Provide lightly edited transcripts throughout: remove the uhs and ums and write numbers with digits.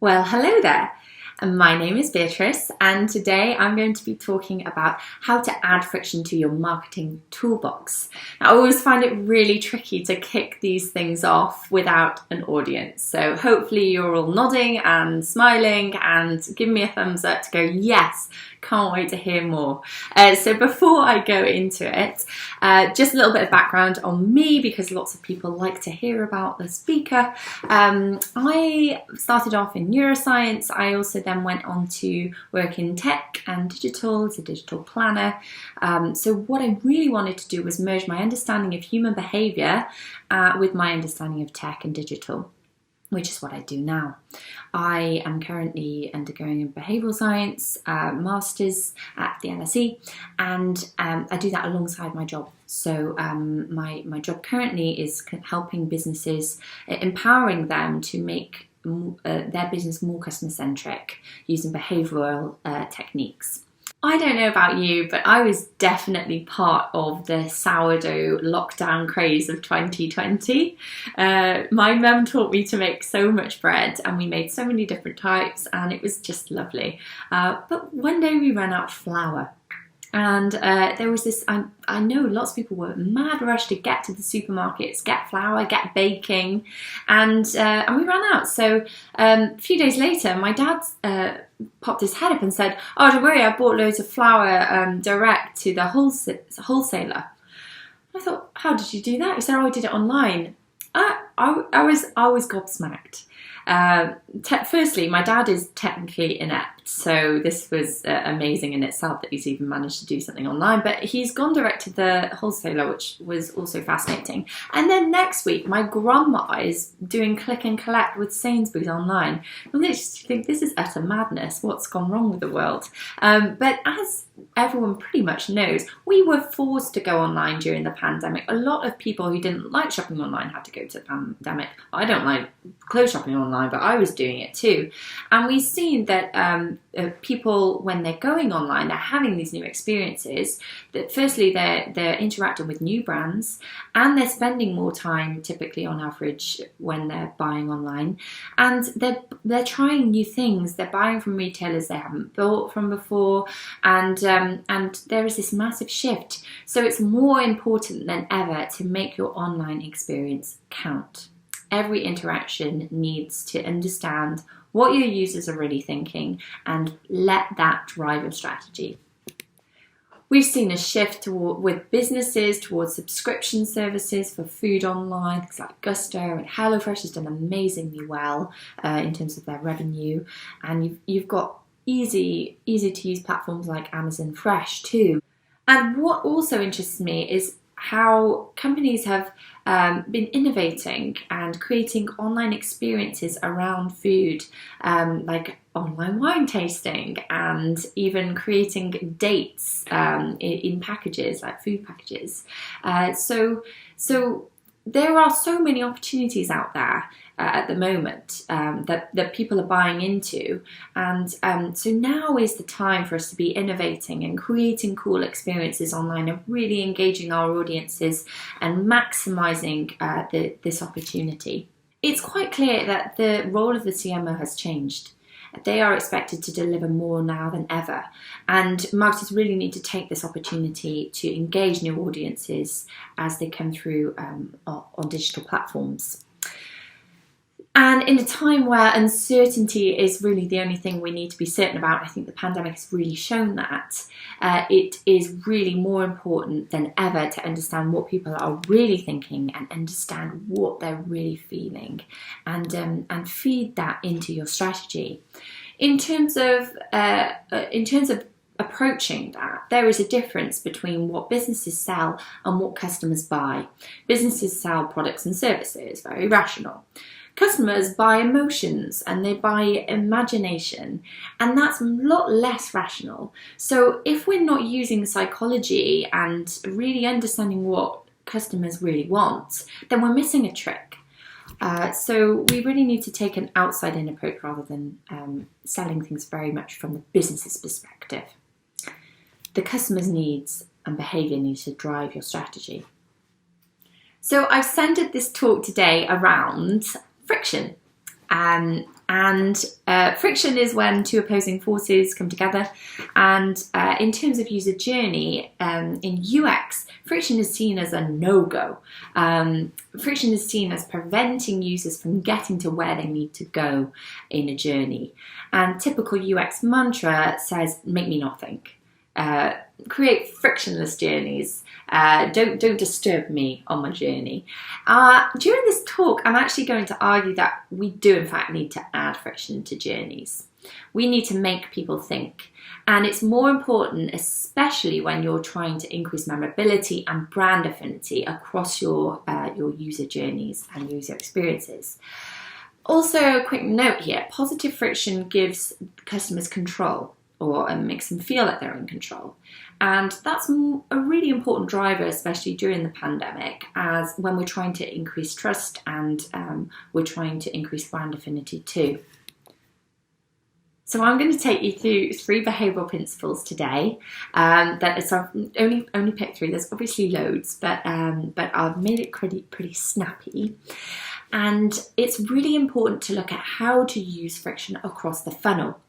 Well, hello there. My name is Beatrice, and today I'm going to be talking about how to add friction to your marketing toolbox. Now, I always find it really tricky to kick these things off without an audience. So hopefully you're all nodding and smiling and giving me a thumbs up to go, yes, can't wait to hear more. So before I go into it, just a little bit of background on me, because lots of people like to hear about the speaker. I started off in neuroscience. I also then went on to work in tech and digital as a digital planner. So what I really wanted to do was merge my understanding of human behaviour with my understanding of tech and digital, which is what I do now. I am currently undergoing a behavioural science master's at the LSE, and I do that alongside my job. So my job currently is helping businesses, empowering them to make their business more customer-centric using behavioural techniques. I don't know about you, but I was definitely part of the sourdough lockdown craze of 2020. My mum taught me to make so much bread, and we made so many different types, and it was just lovely. But one day we ran out of flour. And there was this, I know lots of people were mad rush to get to the supermarkets, get flour, get baking, and we ran out. So a few days later, my dad popped his head up and said, "Oh, don't worry, I bought loads of flour direct to the wholesaler." I thought, "How did you do that?" He said, "Oh, I did it online." I was gobsmacked. Firstly, my dad is technically inept, so this was amazing in itself that he's even managed to do something online, but he's gone direct to the wholesaler, which was also fascinating. And then next week, my grandma is doing click and collect with Sainsbury's online. I literally think this is utter madness. What's gone wrong with the world? But as everyone pretty much knows, we were forced to go online during the pandemic. A lot of people who didn't like shopping online had to go to the pandemic. I don't like clothes shopping online, but I was doing it too. And we've seen that people, when they're going online, they're having these new experiences. That firstly, they're interacting with new brands, and they're spending more time, typically on average, when they're buying online. And they're trying new things. They're buying from retailers they haven't bought from before, and there is this massive shift. So it's more important than ever to make your online experience count. Every interaction needs to understand what your users are really thinking and let that drive your strategy. We've seen a shift with businesses towards subscription services for food online, things like Gusto, and HelloFresh has done amazingly well in terms of their revenue. And you've got easy to use platforms like Amazon Fresh too. And what also interests me is how companies have been innovating and creating online experiences around food, like online wine tasting, and even creating dates in packages, like food packages. So there are so many opportunities out there at the moment that people are buying into, and so now is the time for us to be innovating and creating cool experiences online and really engaging our audiences and maximising this opportunity. It's quite clear that the role of the CMO has changed. They are expected to deliver more now than ever, and marketers really need to take this opportunity to engage new audiences as they come through on digital platforms. And in a time where uncertainty is really the only thing we need to be certain about, I think the pandemic has really shown that, it is really more important than ever to understand what people are really thinking and understand what they're really feeling, and feed that into your strategy. In terms of approaching that, there is a difference between what businesses sell and what customers buy. Businesses sell products and services, very rational. Customers buy emotions and they buy imagination, and that's a lot less rational. So if we're not using psychology and really understanding what customers really want, then we're missing a trick. So we really need to take an outside-in approach rather than selling things very much from the business's perspective. The customer's needs and behaviour need to drive your strategy. So I've centred this talk today around friction. And friction is when two opposing forces come together. And in terms of user journey, in UX, friction is seen as a no-go. Friction is seen as preventing users from getting to where they need to go in a journey. And typical UX mantra says, make me not think. Create frictionless journeys. Don't disturb me on my journey. During this talk, I'm actually going to argue that we do in fact need to add friction to journeys. We need to make people think, and it's more important, especially when you're trying to increase memorability and brand affinity across your user journeys and user experiences. Also, a quick note here: positive friction gives customers control, or makes them feel that they're in control. And that's a really important driver, especially during the pandemic, as when we're trying to increase trust and we're trying to increase brand affinity too. So I'm going to take you through 3 behavioural principles today. Only picked 3. There's obviously loads, but I've made it pretty snappy. And it's really important to look at how to use friction across the funnel,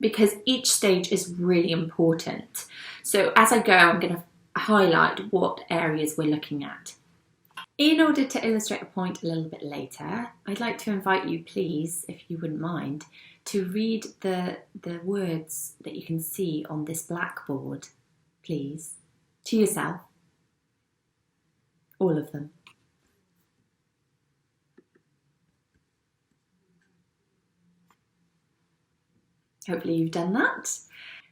because each stage is really important. So as I go, I'm going to highlight what areas we're looking at. In order to illustrate a point a little bit later, I'd like to invite you, please, if you wouldn't mind, to read the words that you can see on this blackboard, please, to yourself. All of them. Hopefully you've done that.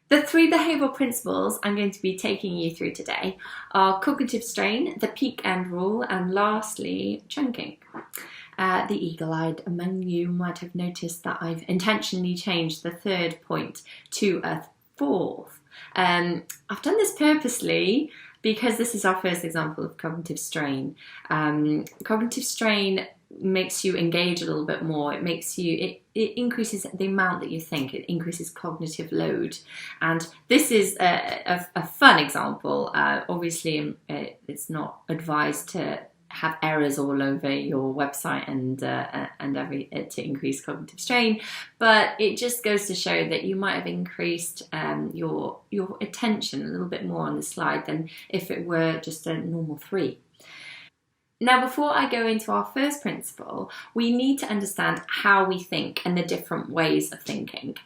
The 3 behavioural principles I'm going to be taking you through today are cognitive strain, the peak end rule, and lastly, chunking. The eagle-eyed among you might have noticed that I've intentionally changed the 3rd point to a 4th. I've done this purposely because this is our first example of cognitive strain. Cognitive strain makes you engage a little bit more. It increases the amount that you think. It increases cognitive load, and this is a fun example. Obviously, it's not advised to have errors all over your website and to increase cognitive strain, but it just goes to show that you might have increased your attention a little bit more on the slide than if it were just a normal 3. Now, before I go into our first principle, we need to understand how we think and the different ways of thinking.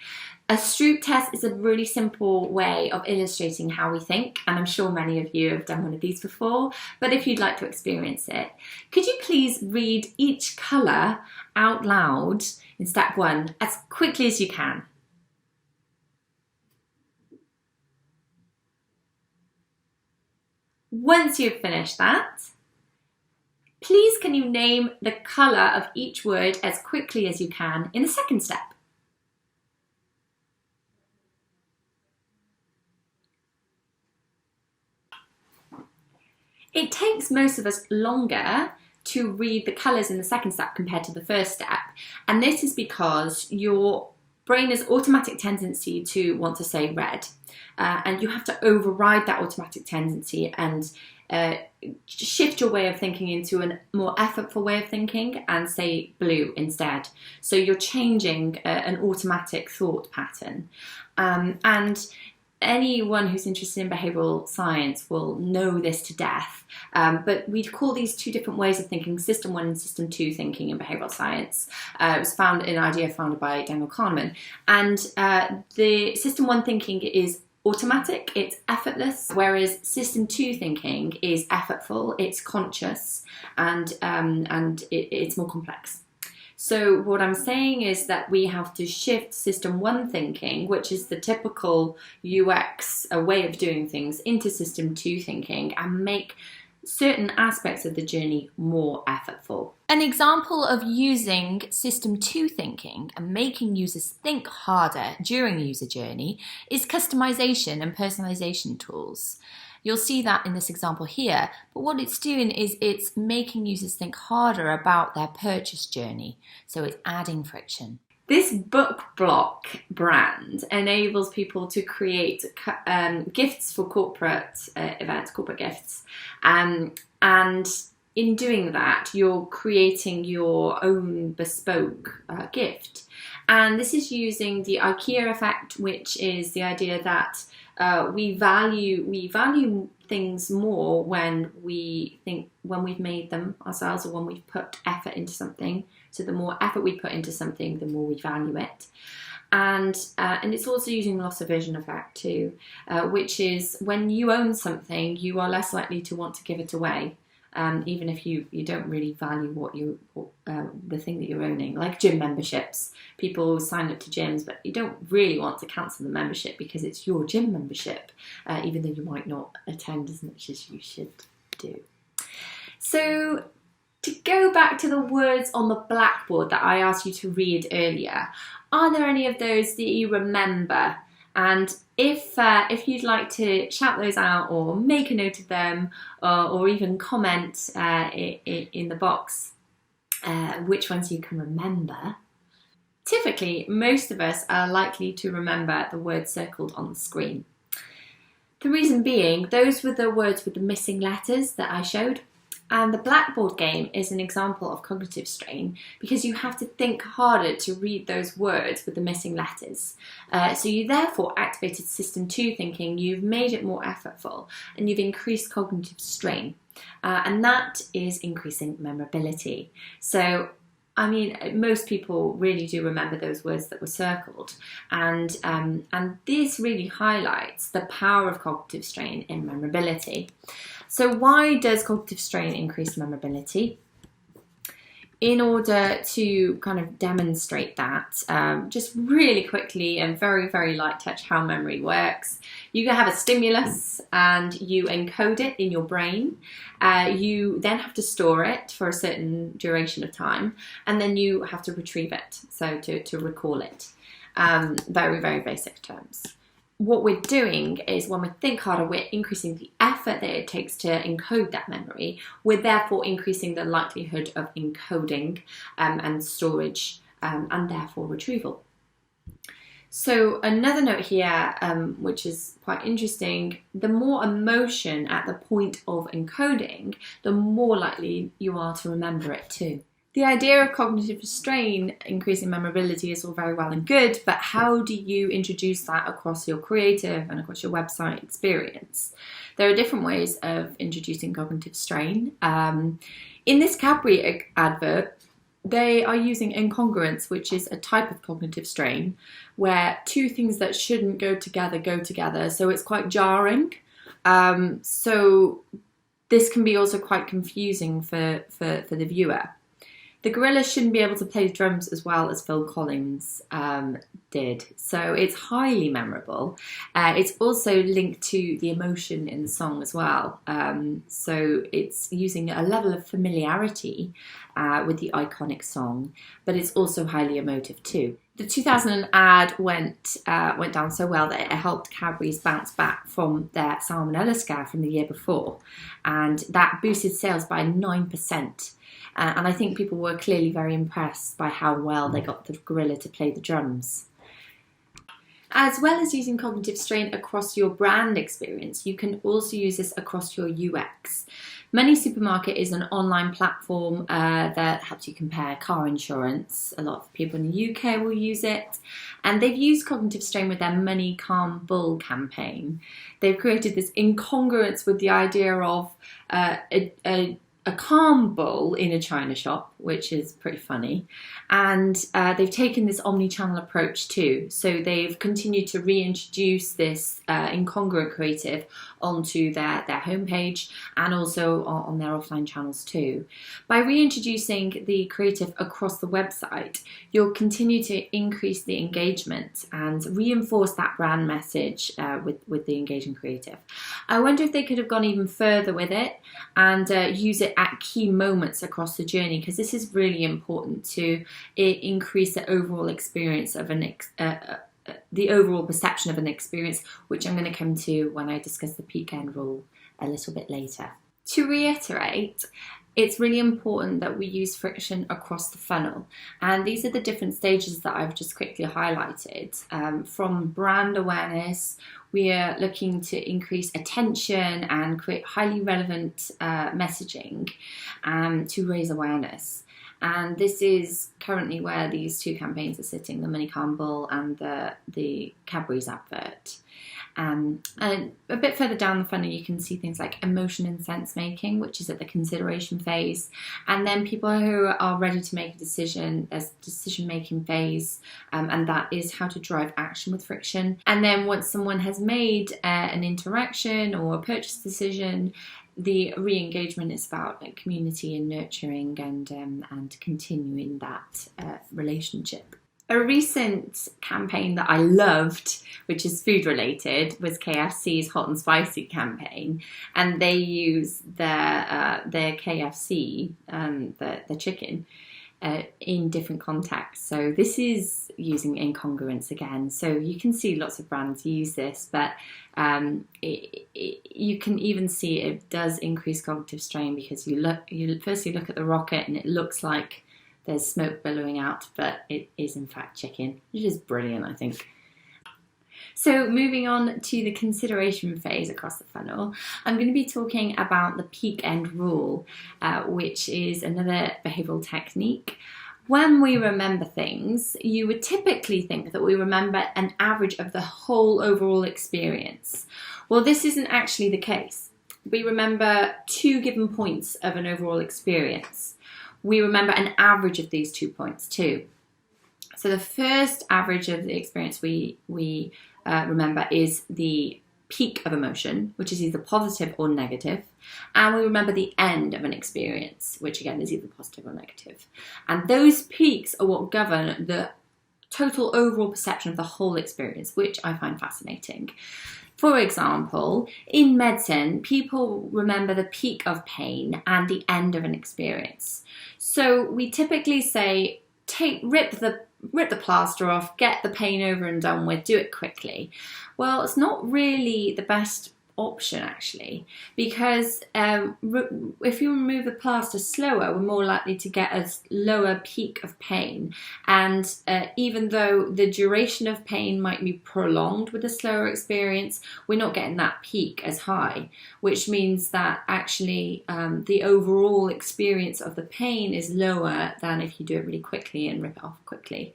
A Stroop test is a really simple way of illustrating how we think, and I'm sure many of you have done one of these before, but if you'd like to experience it, could you please read each colour out loud in step 1 as quickly as you can? Once you've finished that, please can you name the colour of each word as quickly as you can in the second step? It takes most of us longer to read the colours in the second step compared to the first step, and this is because your brain has automatic tendency to want to say red, and you have to override that automatic tendency and shift your way of thinking into a more effortful way of thinking and say blue instead. So you're changing an automatic thought pattern. And anyone who's interested in behavioural science will know this to death. But we'd call these 2 different ways of thinking, System 1 and System 2 thinking in behavioural science. It was an idea founded by Daniel Kahneman. And the System 1 thinking is automatic, it's effortless, whereas System 2 thinking is effortful, it's conscious, and it's more complex. So what I'm saying is that we have to shift System 1 thinking, which is the typical UX way of doing things, into System 2 thinking and make certain aspects of the journey more effortful. An example of using System 2 thinking and making users think harder during a user journey is customization and personalization tools. You'll see that in this example here, but what it's doing is it's making users think harder about their purchase journey, so it's adding friction. This book block brand enables people to create gifts for corporate events, corporate gifts, and in doing that, you're creating your own bespoke gift. And this is using the IKEA effect, which is the idea that we value things more when we've made them ourselves, or when we've put effort into something. So the more effort we put into something, the more we value it. And it's also using loss aversion effect too, which is when you own something, you are less likely to want to give it away. Even if you don't really value the thing that you're owning, like gym memberships. People sign up to gyms, but you don't really want to cancel the membership because it's your gym membership, even though you might not attend as much as you should do. So to go back to the words on the blackboard that I asked you to read earlier, are there any of those that you remember? And if you'd like to shout those out or make a note of them, or even comment in the box which ones you can remember. Typically, most of us are likely to remember the words circled on the screen. The reason being, those were the words with the missing letters that I showed. And the blackboard game is an example of cognitive strain because you have to think harder to read those words with the missing letters. So you therefore activated system 2 thinking, you've made it more effortful, and you've increased cognitive strain. And that is increasing memorability. So, I mean, most people really do remember those words that were circled. And this really highlights the power of cognitive strain in memorability. So why does cognitive strain increase memorability? In order to kind of demonstrate that, just really quickly and very, very light touch how memory works. You have a stimulus and you encode it in your brain. You then have to store it for a certain duration of time, and then you have to retrieve it, so to recall it. Very, very basic terms. What we're doing is when we think harder, we're increasing the effort that it takes to encode that memory. We're therefore increasing the likelihood of encoding and storage and therefore retrieval. So another note here, which is quite interesting, the more emotion at the point of encoding, the more likely you are to remember it too. The idea of cognitive strain increasing memorability is all very well and good, but how do you introduce that across your creative and across your website experience? There are different ways of introducing cognitive strain. In this Cadbury advert, they are using incongruence, which is a type of cognitive strain, where two things that shouldn't go together, so it's quite jarring. So this can be also quite confusing for the viewer. The gorilla shouldn't be able to play drums as well as Phil Collins did, so it's highly memorable. It's also linked to the emotion in the song as well, so it's using a level of familiarity with the iconic song, but it's also highly emotive too. The 2000 ad went down so well that it helped Cadbury's bounce back from their salmonella scare from the year before, and that boosted sales by 9%. And I think people were clearly very impressed by how well they got the gorilla to play the drums. As well as using cognitive strain across your brand experience, you can also use this across your UX. Money Supermarket is an online platform that helps you compare car insurance. A lot of people in the UK will use it. And they've used cognitive strain with their Money Calm Bull campaign. They've created this incongruence with the idea of a calm bull in a china shop, which is pretty funny. And they've taken this omni-channel approach too. So they've continued to reintroduce this incongruent creative onto their homepage and also on their offline channels too. By reintroducing the creative across the website, you'll continue to increase the engagement and reinforce that brand message with the engaging creative. I wonder if they could have gone even further with it and use it at key moments across the journey, because this is really important to increase the overall experience of the overall perception of an experience, which I'm going to come to when I discuss the peak end rule a little bit later. To reiterate, it's really important that we use friction across the funnel, and these are the different stages that I've just quickly highlighted. From brand awareness, we are looking to increase attention and create highly relevant messaging to raise awareness. And this is currently where these two campaigns are sitting, the Money Campbell and the Cadbury's advert. And a bit further down the funnel, you can see things like emotion and sense making, which is at the consideration phase. And then people who are ready to make a decision, as decision making phase, and that is how to drive action with friction. And then once someone has made an interaction or a purchase decision, the re-engagement is about community and nurturing and continuing that relationship. A recent campaign that I loved, which is food related, was KFC's Hot and Spicy campaign, and they use their KFC, the chicken, in different contexts. So this is using incongruence again. So you can see lots of brands use this, but you can even see it does increase cognitive strain, because you firstly look at the rocket and it looks like there's smoke billowing out, but it is in fact chicken, which is brilliant, I think. So moving on to the consideration phase across the funnel, I'm going to be talking about the peak end rule, which is another behavioural technique. When we remember things, you would typically think that we remember an average of the whole overall experience. Well, this isn't actually the case. We remember 2 given points of an overall experience. We remember an average of these 2 points too. So the first average of the experience we remember is the peak of emotion, which is either positive or negative. And we remember the end of an experience, which again is either positive or negative. And those peaks are what govern the total overall perception of the whole experience, which I find fascinating. For example, in medicine, people remember the peak of pain and the end of an experience. So we typically say, rip the plaster off, get the pain over and done with, do it quickly. Well, it's not really the best option actually, because if you remove the plaster slower, we're more likely to get a lower peak of pain, and even though the duration of pain might be prolonged with a slower experience, we're not getting that peak as high, which means that actually the overall experience of the pain is lower than if you do it really quickly and rip it off quickly.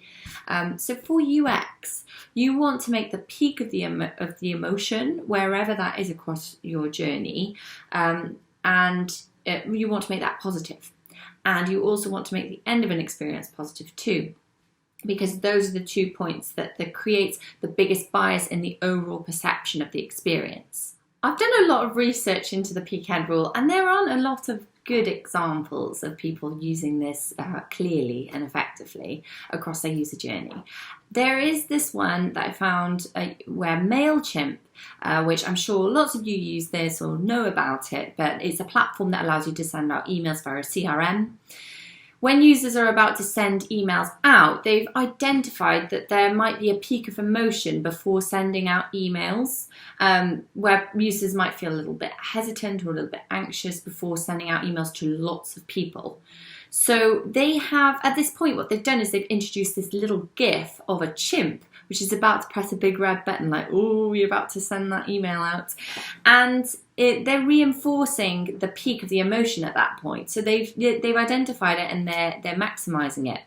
So for UX, you want to make the peak of the emotion, wherever that is across your journey, and you want to make that positive. And you also want to make the end of an experience positive too, because those are the 2 points that creates the biggest bias in the overall perception of the experience. I've done a lot of research into the peak end rule, and there aren't a lot of good examples of people using this clearly and effectively across their user journey. There is this one that I found where MailChimp, which I'm sure lots of you use this or know about it, but it's a platform that allows you to send out emails via a CRM. When users are about to send emails out, they've identified that there might be a peak of emotion before sending out emails, where users might feel a little bit hesitant or a little bit anxious before sending out emails to lots of people. So they have, at this point, what they've done is they've introduced this little GIF of a chimp, which is about to press a big red button, like, oh, you're about to send that email out. And they're reinforcing the peak of the emotion at that point. So they've identified it and they're maximizing it.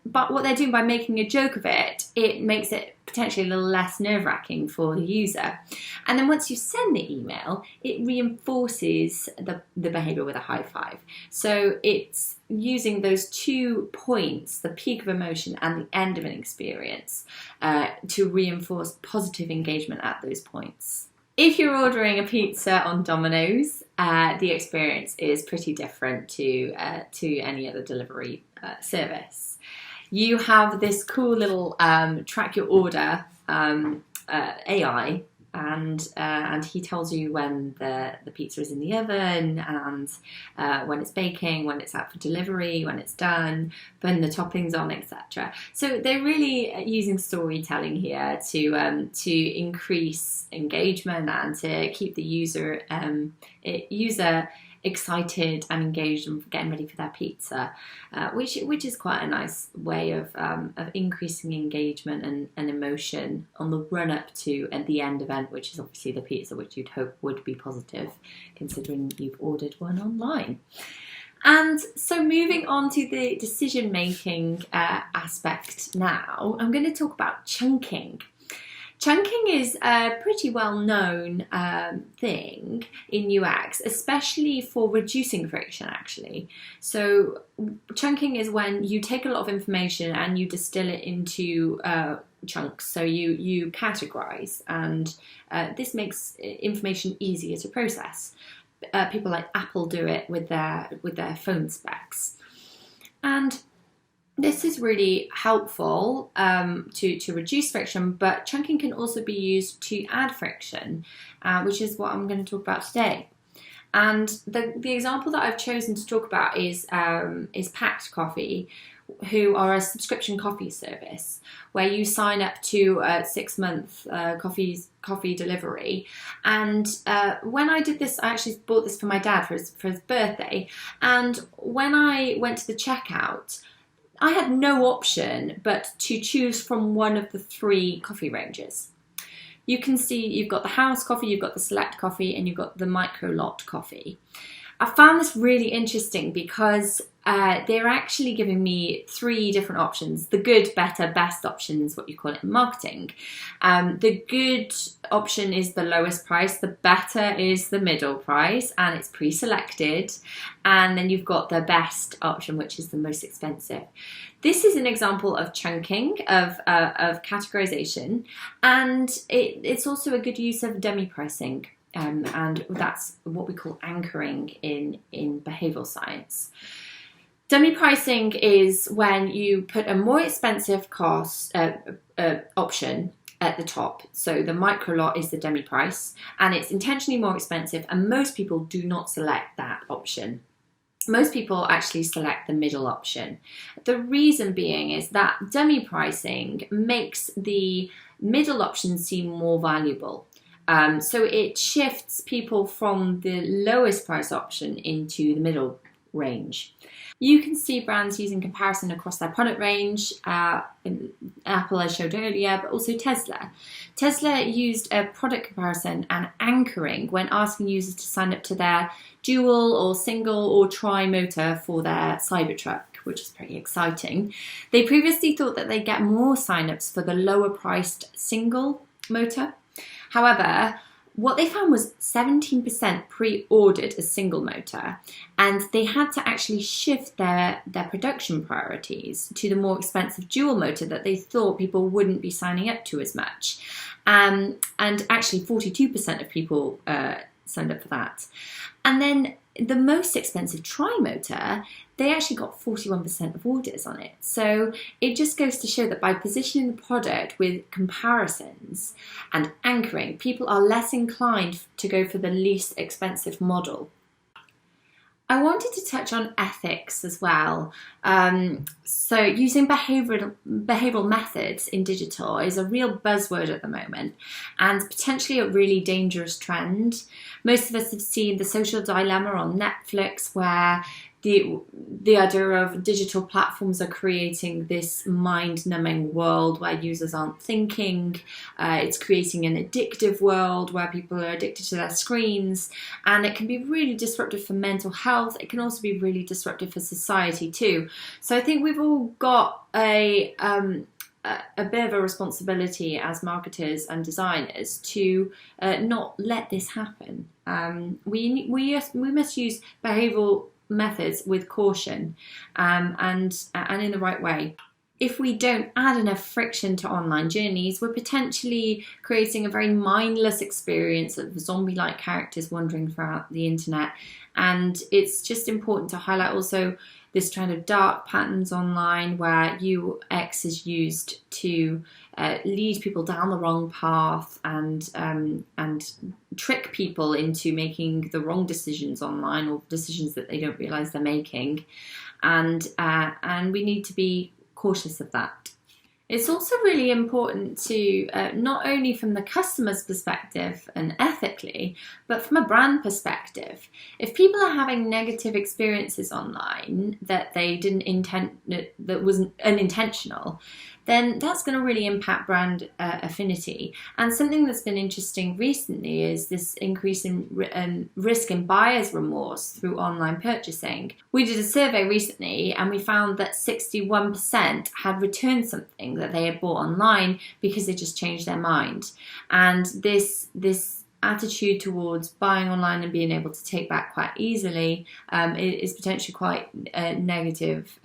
But what they're doing by making a joke of it, it makes it potentially a little less nerve-wracking for the user. And then once you send the email, it reinforces the behavior with a high five. So it's using those 2 points, the peak of emotion and the end of an experience, to reinforce positive engagement at those points. If you're ordering a pizza on Domino's, the experience is pretty different to any other delivery service. You have this cool little track your order AI, and he tells you when the pizza is in the oven, and when it's baking, when it's out for delivery, when it's done, putting the toppings on, etc. So they're really using storytelling here to increase engagement and to keep the user excited and engaged and getting ready for their pizza, which is quite a nice way of increasing engagement and emotion on the run up to the end event, which is obviously the pizza, which you'd hope would be positive considering you've ordered one online. And so moving on to the decision-making aspect now, I'm going to talk about chunking. Chunking is a pretty well-known thing in UX, especially for reducing friction, actually. So chunking is when you take a lot of information and you distill it into chunks. So you categorize, and this makes information easier to process. People like Apple do it with their phone specs. And this is really helpful to reduce friction, but chunking can also be used to add friction, which is what I'm going to talk about today. And the example that I've chosen to talk about is Packed Coffee, who are a subscription coffee service where you sign up to a 6-month coffee delivery. And when I did this, I actually bought this for my dad for his birthday. And when I went to the checkout, I had no option but to choose from one of the 3 coffee ranges. You can see you've got the house coffee, you've got the select coffee, and you've got the micro lot coffee. I found this really interesting because they're actually giving me 3 different options. The good, better, best option is what you call it in marketing. The good option is the lowest price, the better is the middle price, and it's pre-selected. And then you've got the best option, which is the most expensive. This is an example of chunking, of categorization, and it's also a good use of dummy pricing. And that's what we call anchoring in behavioural science. Dummy pricing is when you put a more expensive cost option at the top. So the micro lot is the dummy price, and it's intentionally more expensive, and most people do not select that option. Most people actually select the middle option. The reason being is that dummy pricing makes the middle option seem more valuable. So it shifts people from the lowest price option into the middle range. You can see brands using comparison across their product range. Apple, I showed earlier, but also Tesla. Tesla used a product comparison and anchoring when asking users to sign up to their dual or single or tri-motor for their Cybertruck, which is pretty exciting. They previously thought that they'd get more sign-ups for the lower priced single motor. However, what they found was 17% pre-ordered a single motor, and they had to actually shift their production priorities to the more expensive dual motor that they thought people wouldn't be signing up to as much. And actually 42% of people signed up for that. And then the most expensive tri-motor, they actually got 41% of orders on it. So it just goes to show that by positioning the product with comparisons and anchoring, people are less inclined to go for the least expensive model. I wanted to touch on ethics as well. So using behavioural methods in digital is a real buzzword at the moment, and potentially a really dangerous trend. Most of us have seen The Social Dilemma on Netflix, where the idea of digital platforms are creating this mind-numbing world where users aren't thinking. It's creating an addictive world where people are addicted to their screens, and it can be really disruptive for mental health. It can also be really disruptive for society too. So I think we've all got a bit of a responsibility as marketers and designers to not let this happen. We must use behavioural methods with caution and in the right way. If we don't add enough friction to online journeys, we're potentially creating a very mindless experience of zombie-like characters wandering throughout the internet. And it's just important to highlight also this trend of dark patterns online, where UX is used to lead people down the wrong path and trick people into making the wrong decisions online, or decisions that they don't realise they're making. And we need to be cautious of that. It's also really important to, not only from the customer's perspective and ethically, but from a brand perspective. If people are having negative experiences online that they didn't intend, that wasn't unintentional, then that's going to really impact brand affinity. And something that's been interesting recently is this increase in risk in buyer's remorse through online purchasing. We did a survey recently and we found that 61% had returned something that they had bought online because they just changed their mind. And this attitude towards buying online and being able to take back quite easily is potentially quite negative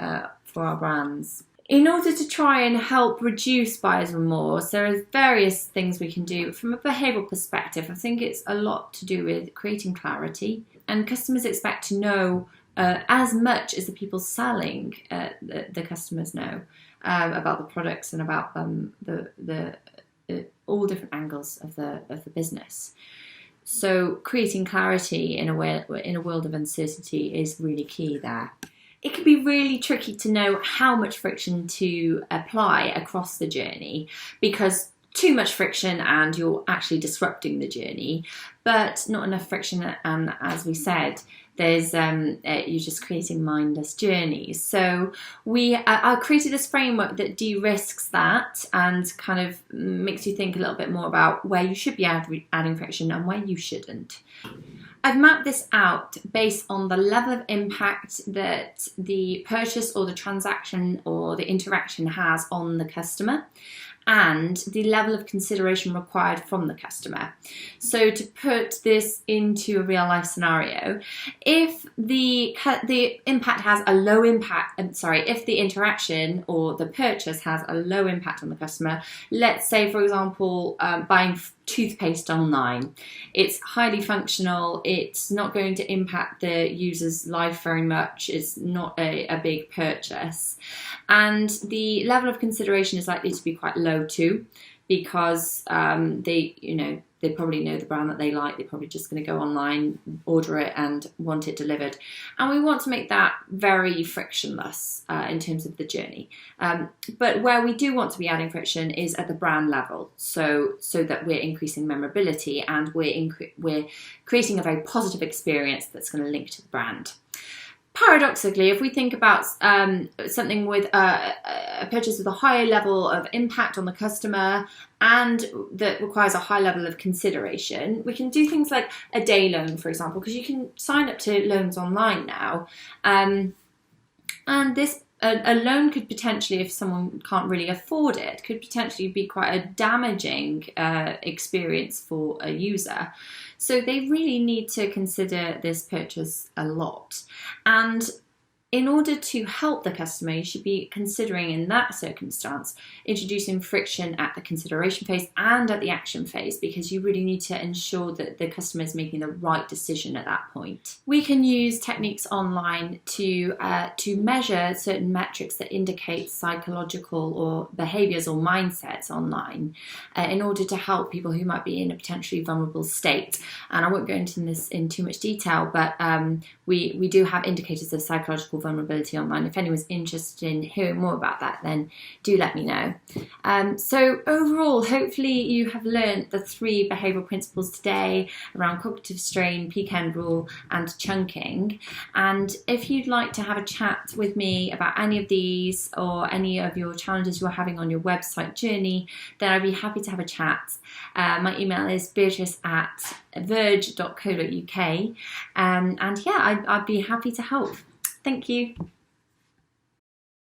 for our brands. In order to try and help reduce buyer's remorse, there are various things we can do. From a behavioural perspective, I think it's a lot to do with creating clarity, and customers expect to know as much as the people selling the customers know about the products and about the all different angles of the business. So creating clarity in a world of uncertainty is really key there. It can be really tricky to know how much friction to apply across the journey, because too much friction and you're actually disrupting the journey, but not enough friction, and as we said, there's you're just creating mindless journeys. So I created this framework that de-risks that and kind of makes you think a little bit more about where you should be adding friction and where you shouldn't. I've mapped this out based on the level of impact that the purchase or the transaction or the interaction has on the customer, and the level of consideration required from the customer. So to put this into a real life scenario, if the impact has a low impact, if the interaction or the purchase has a low impact on the customer, let's say for example buying toothpaste online, it's highly functional, it's not going to impact the user's life very much, it's not a big purchase, and the level of consideration is likely to be quite low too, because they probably know the brand that they like, they're probably just going to go online, order it and want it delivered. And we want to make that very frictionless in terms of the journey. But where we do want to be adding friction is at the brand level, so that we're increasing memorability and we're creating a very positive experience that's going to link to the brand. Paradoxically, if we think about something with a purchase with a higher level of impact on the customer and that requires a high level of consideration, we can do things like a day loan, for example, because you can sign up to loans online now. And this a loan could potentially, if someone can't really afford it, could potentially be quite a damaging experience for a user. So they really need to consider this purchase a lot. And in order to help the customer, you should be considering in that circumstance introducing friction at the consideration phase and at the action phase, because you really need to ensure that the customer is making the right decision at that point. We can use techniques online to measure certain metrics that indicate psychological or behaviours or mindsets online in order to help people who might be in a potentially vulnerable state. And I won't go into this in too much detail, but we do have indicators of psychological vulnerability online. If anyone's interested in hearing more about that, then do let me know. So overall, hopefully you have learned the 3 behavioural principles today around cognitive strain, peak end rule and chunking. And if you'd like to have a chat with me about any of these or any of your challenges you're having on your website journey, then I'd be happy to have a chat. My email is beatrice@verge.co.uk, and yeah, I'd be happy to help. Thank you.